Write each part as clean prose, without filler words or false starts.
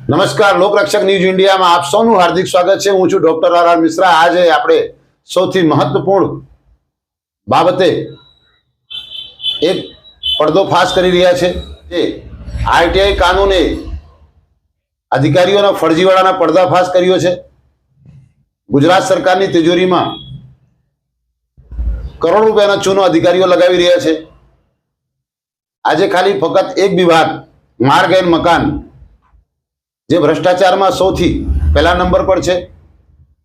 નમસ્કાર, લોકરક્ષક ન્યૂઝ ઇન્ડિયામાં આપ સૌનું હાર્દિક સ્વાગત છે। હું છું ડોક્ટર આર મિશ્રા। આજે આપણે સૌથી મહત્વપૂર્ણ બાબતે એક પડદો ફાશ કરી રહ્યા છે કે આરટીઆઈ કાનૂને અધિકારીઓના ફરજીવાળાના પર્દાફાશ કર્યો છે। ગુજરાત સરકારની તિજોરીમાં કરોડો રૂપિયાના ચૂનો અધિકારીઓ લગાવી રહ્યા છે। આજે ખાલી ફક્ત એક વિભાગ માર્ગ એન્ડ મકાન જે ભ્રષ્ટાચારમાં સૌથી પહેલા નંબર પર છે।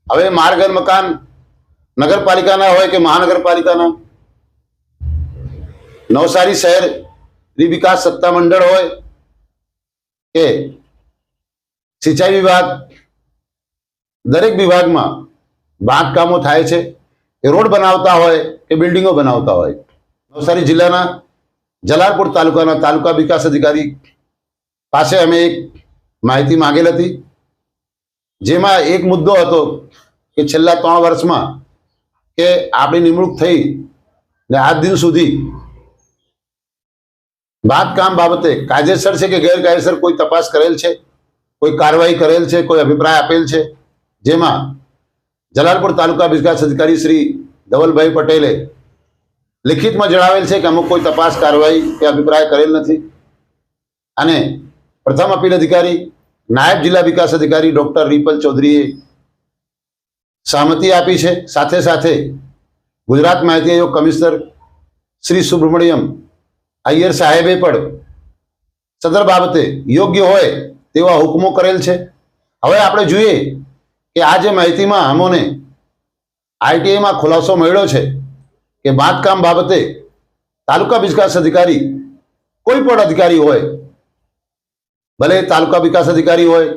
હવે માર્ગ અને મકાન નગરપાલિકાના હોય કે મહાનગરપાલિકાના, નવસારી શહેર વિકાસ સત્તા મંડળ હોય કે સિંચાઈ વિભાગ, દરેક વિભાગમાં બાંધકામો થાય છે। એ રોડ બનાવતા હોય કે બિલ્ડિંગો બનાવતા હોય। નવસારી જિલ્લાના જલાલપુર તાલુકાના તાલુકા વિકાસ અધિકારી પાસે અમે એક માહિતી માંગેલ હતી, જેમાં એક મુદ્દો હતો કે છેલ્લા 3 વર્ષમાં કે આપણી નિમણૂક થઈ ને આજ દિન સુધી બાંધકામ બાબતે કાયદેસર છે કે ગેરકાયદેસર કોઈ તપાસ કરેલ છે, કોઈ કાર્યવાહી કરેલ છે, કોઈ અભિપ્રાય આપેલ છે। જેમાં જલાલપુર તાલુકા વિકાસ અધિકારી શ્રી ધવલભાઈ પટેલે લિખિતમાં જણાવેલ છે કે અમુક કોઈ તપાસ કાર્યવાહી કે અભિપ્રાય કરેલ નથી। અને પ્રથમ અપીલ અધિકારી નાયબ જિલ્લા વિકાસ અધિકારી ડોક્ટર રિપલ ચૌધરીએ સહમતિ આપી છે। સાથે સાથે ગુજરાત માહિતી આયોગ કમિશનર શ્રી સુબ્રમણ્યમ અય્યર સાહેબે પણ સદર બાબતે યોગ્ય હોય તેવા હુકમો કરેલ છે। હવે આપણે જોઈએ કે આ જે માહિતીમાં અમોને આરટીઆઈમાં ખુલાસો મળ્યો છે કે બાંધકામ બાબતે તાલુકા વિકાસ અધિકારી કોઈ પણ અધિકારી હોય, ભલે તાલુકા વિકાસ અધિકારી હોય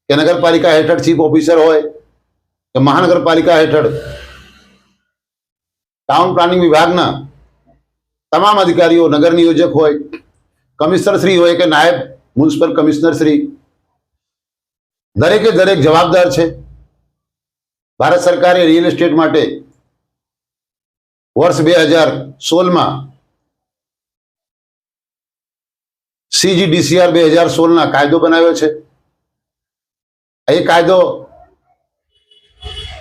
કે નગરપાલિકા હેઠળ ચીફ ઓફિસર હોય કે મહાનગરપાલિકા હેઠળ ટાઉન પ્લાનિંગ વિભાગના તમામ અધિકારીઓ, નગર નિયોજક હોય, કમિશનર શ્રી હોય કે નાયબ મ્યુનિસિપલ કમિશનર શ્રી, દરેકે દરેક જવાબદાર છે। ભારત સરકારે રિયલ એસ્ટેટ માટે વર્ષ 2016માં CGDCR 2016 કાયદો બનાવ્યો છે। એ કાયદો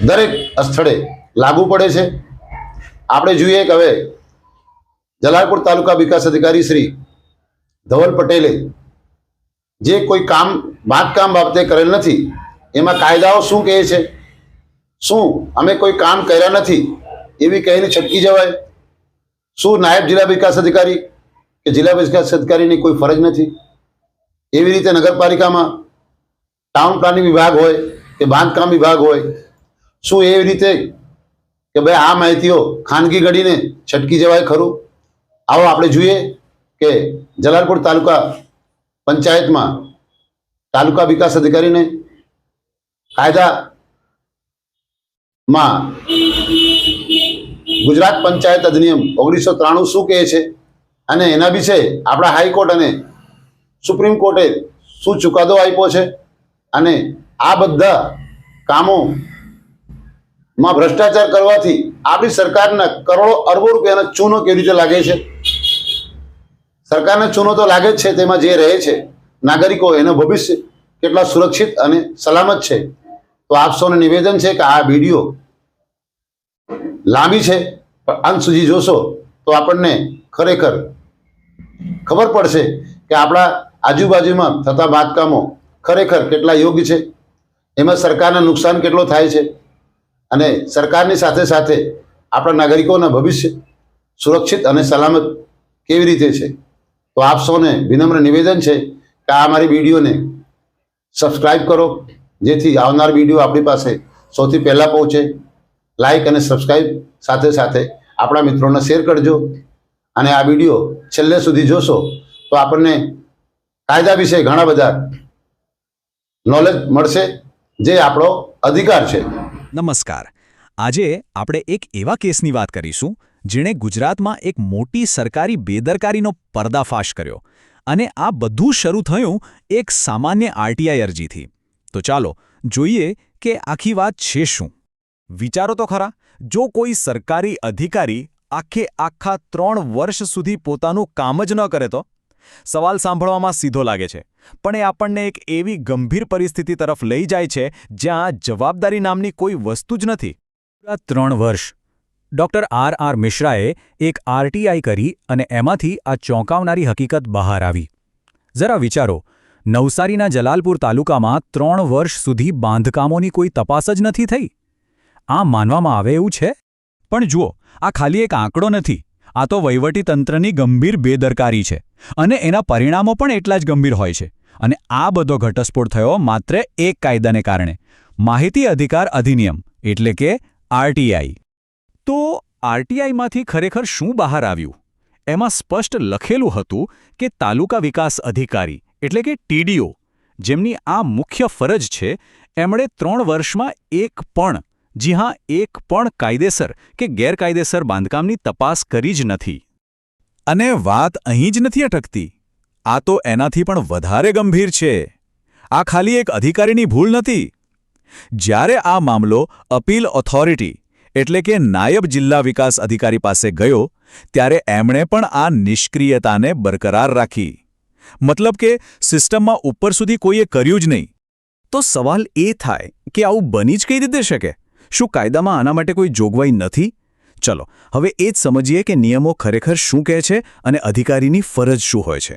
દરેક સ્થળે લાગુ પડે છે। આપણે જોઈએ કે હવે જલાલપુર તાલુકા વિકાસ અધિકારી શ્રી ધવલ પટેલે જે કોઈ કામ બાંધકામ બાબતે કરેલ નથી, એમાં કાયદાઓ શું કહે છે? શું અમે કોઈ કામ કર્યા નથી એવી કહીને છટકી જવાય? શું નાયબ જિલ્લા વિકાસ અધિકારી કે જિલ્લા વિકાસ અધિકારીની કોઈ ફરજ નથી? એવી રીતે નગરપાલિકામાં ટાઉન પ્લાનિંગ વિભાગ હોય કે બાંધકામ વિભાગ હોય, શું એવી રીતે કે ભાઈ આ માહિતીઓ ખાનગી ગણીને છટકી જવાય ખરું? આવો આપણે જોઈએ કે જલાલપુર તાલુકા પંચાયતમાં તાલુકા વિકાસ અધિકારીને કાયદામાં ગુજરાત પંચાયત અધિનિયમ 1993 શું કહે છે અને એના વિશે આપણા હાઈકોર્ટ અને સુપ્રીમ કોર્ટે શું ચુકાદો આપ્યો છે, અને આ બધા કામોમાં ભ્રષ્ટાચાર કરવાથી આપણી સરકારના કરોડો અરબો રૂપિયાના ચૂનો કેવી રીતે લાગે છે? સરકારને ચૂનો તો લાગે જ છે, તેમાં જે રહે છે નાગરિકો, એનું ભવિષ્ય કેટલા સુરક્ષિત અને સલામત છે? તો આપ સૌને નિવેદન છે કે આ વિડીયો લાંબી છે, પણ અંત સુધી જોશો તો આપણને ખરેખર ખબર પડશે કે આપણા આજુબાજુમાં થતા બાંધકામો ખરેખર કેટલા યોગ્ય છે, એમાં સરકારને નુકસાન કેટલો થાય છે, અને સરકારની સાથે સાથે આપણા નાગરિકોના ભવિષ્ય સુરક્ષિત અને સલામત કેવી રીતે છે? તો આપ સૌને વિનમ્ર નિવેદન છે કે આ અમારી વિડીયોને સબસ્ક્રાઈબ કરો, જેથી આવનાર વિડીયો આપણી પાસે સૌથી પહેલાં પહોંચે। લાઈક અને સબસ્ક્રાઈબ સાથે સાથે આપણા મિત્રોને શેર કરજો, અને આ વિડીયો છેલ્લે સુધી જોશો તો આપણને કાયદા વિશે ઘણા બધા નોલેજ મળશે, જે આપણો અધિકાર છે। નમસ્કાર। આજે આપણે એક એવા કેસની વાત કરીશું જેણે ગુજરાતમાં એક મોટી સરકારી બેદરકારીનો પર્દાફાશ કર્યો, અને આ બધું શરૂ થયું એક સામાન્ય આરટીઆઈ અરજીથી। તો ચાલો જોઈએ કે આખી વાત છે શું। વિચારો તો ખરા, જો કોઈ સરકારી અધિકારી આખા 3 વર્ષ સુધી પોતાનું કામ જ ન કરે તો સવાલ સાંભળવામાં સીધો લાગે છે, પણ એ આપણને એક એવી ગંભીર પરિસ્થિતિ તરફ લઈ જાય છે જ્યાં જવાબદારી નામની કોઈ વસ્તુ જ નથી. 3 વર્ષ ડૉક્ટર આર મિશ્રાએ એક આરટીઆઈ કરી અને એમાંથી આ ચોંકાવનારી હકીકત બહાર આવી. જરા વિચારો, નવસારીના જલાલપુર તાલુકામાં 3 વર્ષ સુધી બાંધકામોની કોઈ તપાસ જ નથી થઈ. આ માનવામાં આવે એવું છે? પણ જુઓ, આ ખાલી એક આંકડો નથી. આ તો વહીવટીતંત્રની ગંભીર બેદરકારી છે અને એના પરિણામો પણ એટલા જ ગંભીર હોય છે. અને આ બધો ઘટસ્ફોટ થયો માત્ર એક કાયદાને કારણે, માહિતી અધિકાર અધિનિયમ એટલે કે આરટીઆઈ. તો આરટીઆઈમાંથી ખરેખર શું બહાર આવ્યું? એમાં સ્પષ્ટ લખેલું હતું કે તાલુકા વિકાસ અધિકારી એટલે કે ટીડીઓ, જેમની આ મુખ્ય ફરજ છે, એમણે 3 વર્ષમાં એક પણ કાયદેસર કે ગેરકાયદેસર બાંધકામની તપાસ કરી જ નથી. અને વાત અહીં જ નથી અટકતી. આ તો એનાથી પણ વધારે ગંભીર છે. આ ખાલી એક અધિકારીની ભૂલ નથી. જ્યારે આ મામલો અપીલ ઓથોરિટી એટલે કે નાયબ જિલ્લા વિકાસ અધિકારી પાસે ગયો, ત્યારે એમણે પણ આ નિષ્ક્રિયતાને બરકરાર રાખી. મતલબ કે સિસ્ટમમાં ઉપર સુધી કોઈએ કર્યું જ નહીં. તો સવાલ એ થાય કે આવું બની જ કઈ રીતે શકે? શું કાયદામાં આના માટે કોઈ જોગવાઈ નથી? ચલો હવે એ જ સમજીએ કે નિયમો ખરેખર શું કહે છે અને અધિકારીની ફરજ શું હોય છે.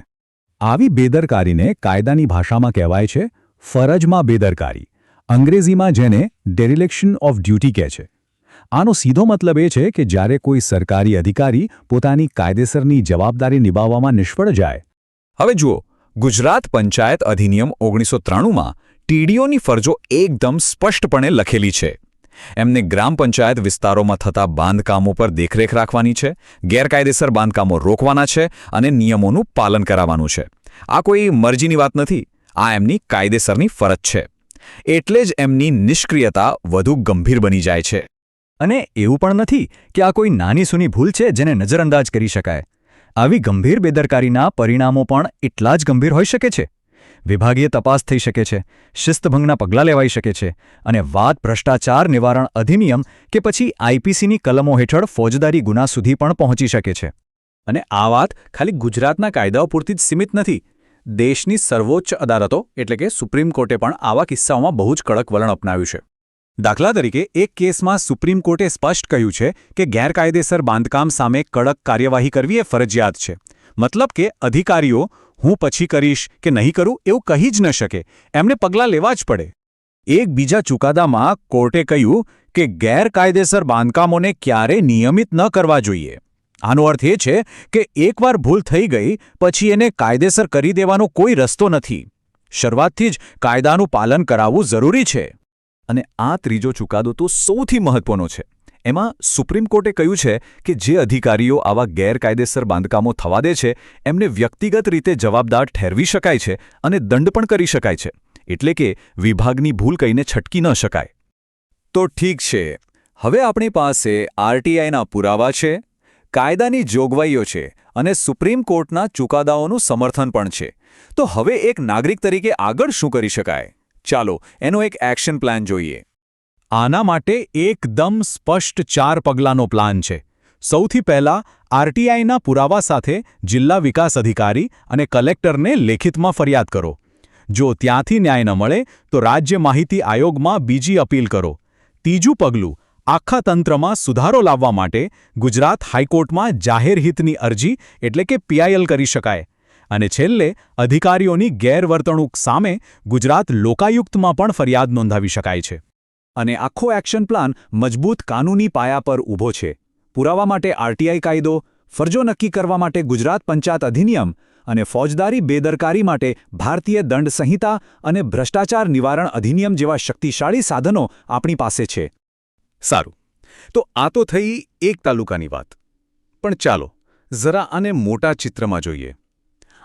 આવી બેદરકારીને કાયદાની ભાષામાં કહેવાય છે ફરજમાં બેદરકારી, અંગ્રેજીમાં જેને ડેરિલેક્શન ઓફ ડ્યુટી કહે છે. આનો સીધો મતલબ એ છે કે જ્યારે કોઈ સરકારી અધિકારી પોતાની કાયદેસરની જવાબદારી નિભાવવામાં નિષ્ફળ જાય. હવે જુઓ, ગુજરાત પંચાયત અધિનિયમ 1993માં ટીડીઓની ફરજો એકદમ સ્પષ્ટપણે લખેલી છે. એમને ગ્રામ પંચાયત વિસ્તારોમાં થતા બાંધકામો પર દેખરેખ રાખવાની છે, ગેરકાયદેસર બાંધકામો રોકવાના છે અને નિયમોનું પાલન કરાવવાનું છે. આ કોઈ મરજીની વાત નથી, આ એમની કાયદેસરની ફરજ છે. એટલે જ એમની નિષ્ક્રિયતા વધુ ગંભીર બની જાય છે. અને એવું પણ નથી કે આ કોઈ નાની સૂની ભૂલ છે જેને નજરઅંદાજ કરી શકાય. આવી ગંભીર બેદરકારીના પરિણામો પણ એટલા જ ગંભીર હોઈ શકે છે. વિભાગીય તપાસ થઈ શકે છે, શિસ્તભંગના પગલાં લેવાઈ શકે છે અને વાત ભ્રષ્ટાચાર નિવારણ અધિનિયમ કે પછી આઈપીસીની કલમો હેઠળ ફોજદારી ગુના સુધી પણ પહોંચી શકે છે. અને આ વાત ખાલી ગુજરાતના કાયદાઓ પૂરતી જ સીમિત નથી. દેશની સર્વોચ્ચ અદાલતો એટલે કે સુપ્રીમ કોર્ટે પણ આવા કિસ્સાઓમાં બહુ જ કડક વલણ અપનાવ્યું છે. દાખલા તરીકે એક કેસમાં સુપ્રીમ કોર્ટે સ્પષ્ટ કહ્યું છે કે ગેરકાયદેસર બાંધકામ સામે કડક કાર્યવાહી કરવી એ ફરજિયાત છે. મતલબ કે અધિકારીઓ હું પછી કરીશ કે નહીં કરું એવું કહી જ ન શકે, એમને પગલાં લેવા જ પડે. એક બીજા ચુકાદામાં કોર્ટે કહ્યું કે ગેરકાયદેસર બાંધકામોને ક્યારે નિયમિત ન કરવા જોઈએ. આનો અર્થ એ છે કે એકવાર ભૂલ થઈ ગઈ પછી એને કાયદેસર કરી દેવાનો કોઈ રસ્તો નથી. શરૂઆતથી જ કાયદાનું પાલન કરાવવું જરૂરી છે. અને આ ત્રીજો ચુકાદો તો સૌથી મહત્વનો છે. એમાં સુપ્રીમ કોર્ટે કહ્યું છે કે જે અધિકારીઓ આવા ગેરકાયદેસર બાંધકામો થવા દે છે એમને વ્યક્તિગત રીતે જવાબદાર ઠેરવી શકાય છે અને દંડ પણ કરી શકાય છે. એટલે કે વિભાગની ભૂલ કહીને છટકી ન શકાય. તો ઠીક છે, હવે આપણી પાસે આરટીઆઈના પુરાવા છે, કાયદાની જોગવાઈઓ છે અને સુપ્રીમ કોર્ટના ચુકાદાઓનું સમર્થન પણ છે. તો હવે એક નાગરિક તરીકે આગળ શું કરી શકાય? ચાલો એનો એક એક્શન પ્લાન જોઈએ. આના માટે એકદમ સ્પષ્ટ 4 પગલાંનો પ્લાન છે. સૌથી પહેલાં આરટીઆઈના પુરાવા સાથે જિલ્લા વિકાસ અધિકારી અને કલેક્ટરને લેખિતમાં ફરિયાદ કરો. જો ત્યાંથી ન્યાય ન મળે તો રાજ્ય માહિતી આયોગમાં બીજી અપીલ કરો. ત્રીજું પગલું, આખા તંત્રમાં સુધારો લાવવા માટે ગુજરાત હાઈકોર્ટમાં જાહેર હિતની અરજી એટલે કે પીઆઈએલ કરી શકાય. અને છેલ્લે અધિકારીઓની ગેરવર્તણૂક સામે ગુજરાત લોકાયુક્તમાં પણ ફરિયાદ નોંધાવી શકાય છે. અને આખો એક્શન પ્લાન મજબૂત કાનૂની પાયા પર ઊભો છે. પુરાવા માટે આરટીઆઈ કાયદો, ફરજો નક્કી કરવા માટે ગુજરાત પંચાયત અધિનિયમ અને ફોજદારી બેદરકારી માટે ભારતીય દંડ સંહિતા અને ભ્રષ્ટાચાર નિવારણ અધિનિયમ જેવા શક્તિશાળી સાધનો આપણી પાસે છે. સારું, તો આ તો થઈ એક તાલુકાની વાત. પણ ચાલો જરા આને મોટા ચિત્રમાં જોઈએ.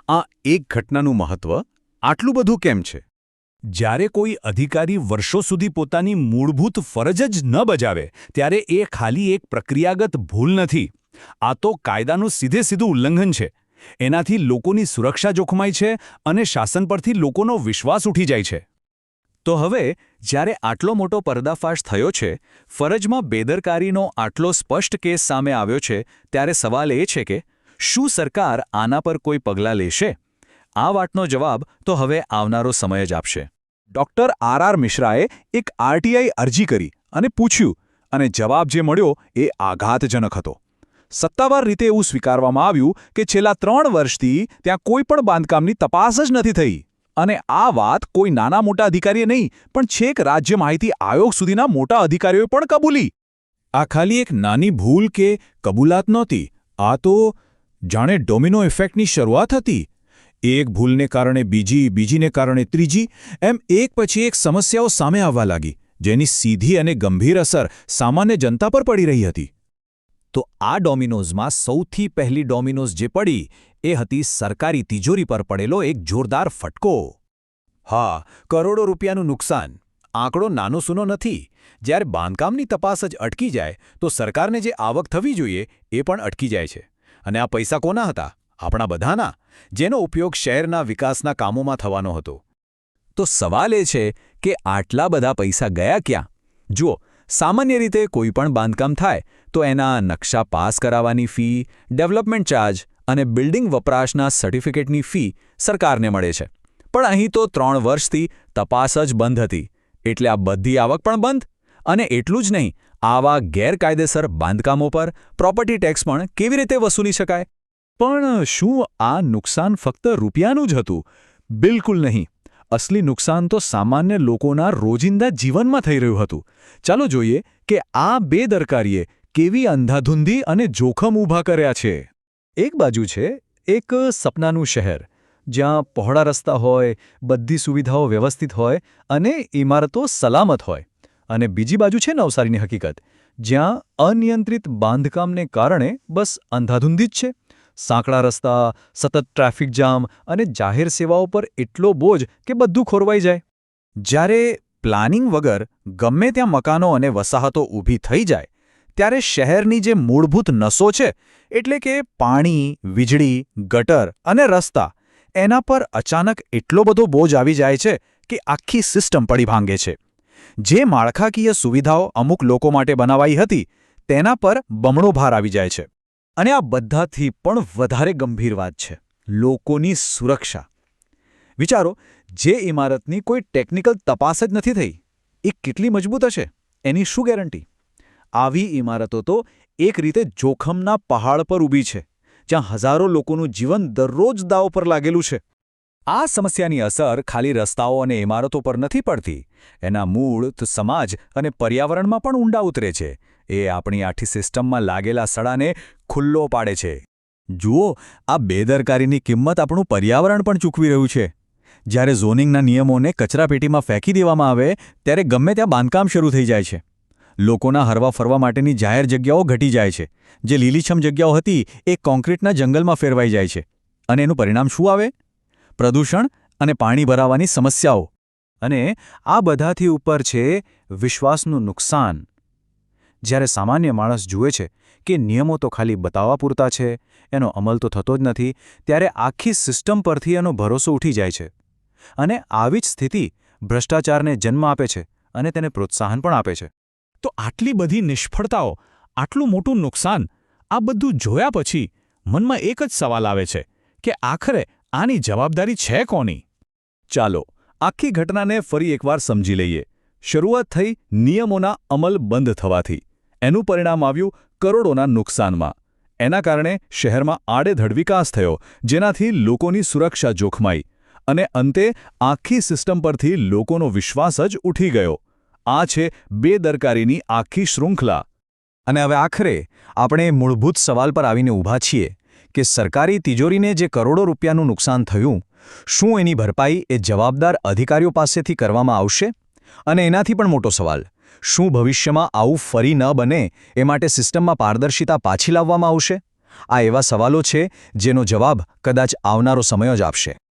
આ એક ઘટનાનું મહત્વ આટલું બધું કેમ છે? જ્યારે કોઈ અધિકારી વર્ષો સુધી પોતાની મૂળભૂત ફરજ જ ન બજાવે ત્યારે એ ખાલી એક પ્રક્રિયાગત ભૂલ નથી. આ તો કાયદાનું સીધું ઉલ્લંઘન છે. એનાથી લોકોની સુરક્ષા જોખમાય છે અને શાસન પરથી લોકોનો વિશ્વાસ ઉઠી જાય છે. તો હવે જ્યારે આટલો મોટો પર્દાફાશ થયો છે, ફરજમાં બેદરકારીનો આટલો સ્પષ્ટ કેસ સામે આવ્યો છે, ત્યારે સવાલ એ છે કે શું સરકાર આના પર કોઈ પગલાં લેશે? આ વાતનો જવાબ તો હવે આવનારો સમય જ આપશે. ડૉક્ટર આર મિશ્રાએ એક આરટીઆઈ અરજી કરી અને પૂછ્યું, અને જવાબ જે મળ્યો એ આઘાતજનક હતો. સત્તાવાર રીતે એવું સ્વીકારવામાં આવ્યું કે છેલ્લા 3 વર્ષથી ત્યાં કોઈ પણ બાંધકામની તપાસ જ નથી થઈ. અને આ વાત કોઈ નાના મોટા અધિકારીએ નહીં, પણ છેક રાજ્ય માહિતી આયોગ સુધીના મોટા અધિકારીઓએ પણ કબૂલી. આ ખાલી એક નાની ભૂલ કે કબૂલાત નહોતી. આ તો જાણે ડોમિનો ઇફેક્ટની શરૂઆત હતી. એક ભૂલને કારણે બીજી, બીજીને કારણે ત્રીજી, એમ એક પછી એક સમસ્યાઓ સામે આવવા લાગી, જેની સીધી અને ગંભીર અસર સામાન્ય જનતા પર પડી રહી હતી. તો આ ડોમિનોઝમાં સૌથી પહેલી ડોમિનોઝ જે પડી એ હતી સરકારી તિજોરી પર પડેલો એક જોરદાર ફટકો. હા, કરોડો રૂપિયાનું નુકસાન. આંકડો નાનો સૂનો નથી. જ્યારે બાંધકામની તપાસ જ અટકી જાય તો સરકારને જે આવક થવી જોઈએ એ પણ અટકી જાય છે. અને આ પૈસા કોના હતા? આપણા બધાના, જેનો ઉપયોગ શહેરના વિકાસના કામોમાં થવાનો હતો. તો સવાલ એ છે કે આટલા બધા પૈસા ગયા ક્યાં? જુઓ, સામાન્ય રીતે કોઈ પણ બાંધકામ થાય તો એના નકશા પાસ કરાવવાની ફી, ડેવલપમેન્ટ ચાર્જ અને બિલ્ડિંગ વપરાશના સર્ટિફિકેટની ફી સરકારને મળે છે. પણ અહીં તો 3 વર્ષથી તપાસ જ બંધ હતી, એટલે આ બધી આવક પણ બંધ. અને એટલું જ નહીં, આવા ગેરકાયદેસર બાંધકામો પર પ્રોપર્ટી ટેક્સ પણ કેવી રીતે વસૂલી શકાય? પણ શું આ નુકસાન ફક્ત રૂપિયાનું જ હતું? બિલકુલ નહીં. અસલી નુકસાન તો સામાન્ય લોકોના રોજિંદા જીવનમાં થઈ રહ્યું હતું. ચાલો જોઈએ કે આ બેદરકારીએ કેવી અંધાધૂંધી અને જોખમ ઊભા કર્યા છે. એક બાજુ છે એક સપનાનું શહેર, જ્યાં પહોળા રસ્તા હોય, બધી સુવિધાઓ વ્યવસ્થિત હોય અને ઇમારતો સલામત હોય. અને બીજી બાજુ છે નવસારીની હકીકત, જ્યાં અનિયંત્રિત બાંધકામને કારણે બસ અંધાધૂંધી જ છે. સાંકડા રસ્તા, સતત ટ્રાફિક જામ અને જાહેર સેવાઓ પર એટલો બોજ કે બધું ખોરવાઈ જાય. જ્યારે પ્લાનિંગ વગર ગમે ત્યાં મકાનો અને વસાહતો ઊભી થઈ જાય, ત્યારે શહેરની જે મૂળભૂત નસો છે, એટલે કે પાણી, વીજળી, ગટર અને રસ્તા, એના પર અચાનક એટલો બધો બોજ આવી જાય છે કે આખી સિસ્ટમ પડી ભાંગે છે. જે માળખાકીય સુવિધાઓ અમુક લોકો માટે બનાવાઈ હતી, તેના પર બમણો ભાર આવી જાય છે. અને આ બધાથી પણ વધારે ગંભીર વાત છે લોકોની સુરક્ષા. વિચારો, જે ઇમારતની કોઈ ટેકનિકલ તપાસ જ નથી થઈ, એ કેટલી મજબૂત હશે? એની શું ગેરંટી? આવી ઇમારતો તો એક રીતે જોખમના પહાડ પર ઊભી છે, જ્યાં હજારો લોકોનું જીવન દરરોજ દાવ પર લાગેલું છે. આ સમસ્યાની અસર ખાલી રસ્તાઓ અને ઇમારતો પર નથી પડતી. એના મૂળ તો સમાજ અને પર્યાવરણમાં પણ ઊંડા ઉતરે છે. એ આપણી આખી સિસ્ટમમાં લાગેલા સડાને ખુલ્લો પાડે છે. જુઓ, આ બેદરકારીની કિંમત આપણું પર્યાવરણ પણ ચૂકવી રહ્યું છે. જ્યારે ઝોનિંગના નિયમોને કચરાપેટીમાં ફેંકી દેવામાં આવે, ત્યારે ગમે ત્યાં બાંધકામ શરૂ થઈ જાય છે. લોકોના હરવા ફરવા માટેની જાહેર જગ્યાઓ ઘટી જાય છે. જે લીલીછમ જગ્યાઓ હતી એ કોન્ક્રીટના જંગલમાં ફેરવાઈ જાય છે. અને એનું પરિણામ શું આવે? પ્રદૂષણ અને પાણી ભરાવાની સમસ્યાઓ. અને આ બધાથી ઉપર છે વિશ્વાસનું નુકસાન. જ્યારે સામાન્ય માણસ જુએ છે કે નિયમો તો ખાલી બતાવવા પૂરતા છે, એનો અમલ તો થતો જ નથી, ત્યારે આખી સિસ્ટમ પરથી એનો ભરોસો ઉઠી જાય છે. અને આવી જ સ્થિતિ ભ્રષ્ટાચારને જન્મ આપે છે અને તેને પ્રોત્સાહન પણ આપે છે. તો આટલી બધી નિષ્ફળતાઓ, આટલું મોટું નુકસાન, આ બધું જોયા પછી મનમાં એક જ સવાલ આવે છે કે આખરે આની જવાબદારી છે કોની? ચાલો આખી ઘટનાને ફરી એકવાર સમજી લઈએ. શરૂઆત થઈ નિયમોના અમલ બંધ થવાથી. એનું પરિણામ આવ્યું કરોડોના નુકસાનમાં. એના કારણે શહેરમાં આડેધડ વિકાસ થયો, જેનાથી લોકોની સુરક્ષા જોખમાઈ. અને અંતે આખી સિસ્ટમ પરથી લોકોનો વિશ્વાસ જ ઉઠી ગયો. આ છે બેદરકારીની આખી શૃંખલા. અને હવે આખરે આપણે મૂળભૂત સવાલ પર આવીને ઊભા છીએ કે સરકારી તિજોરીને જે કરોડો રૂપિયાનું નુકસાન થયું, શું એની ભરપાઈ એ જવાબદાર અધિકારીઓ પાસેથી કરવામાં આવશે? અને એનાથી પણ મોટો સવાલ, શું ભવિષ્યમાં આવું ફરી ન બને એ માટે સિસ્ટમમાં પારદર્શિતા પાછી લાવવામાં આવશે? આ એવા સવાલો છે જેનો જવાબ કદાચ આવનારો સમય જ આપશે.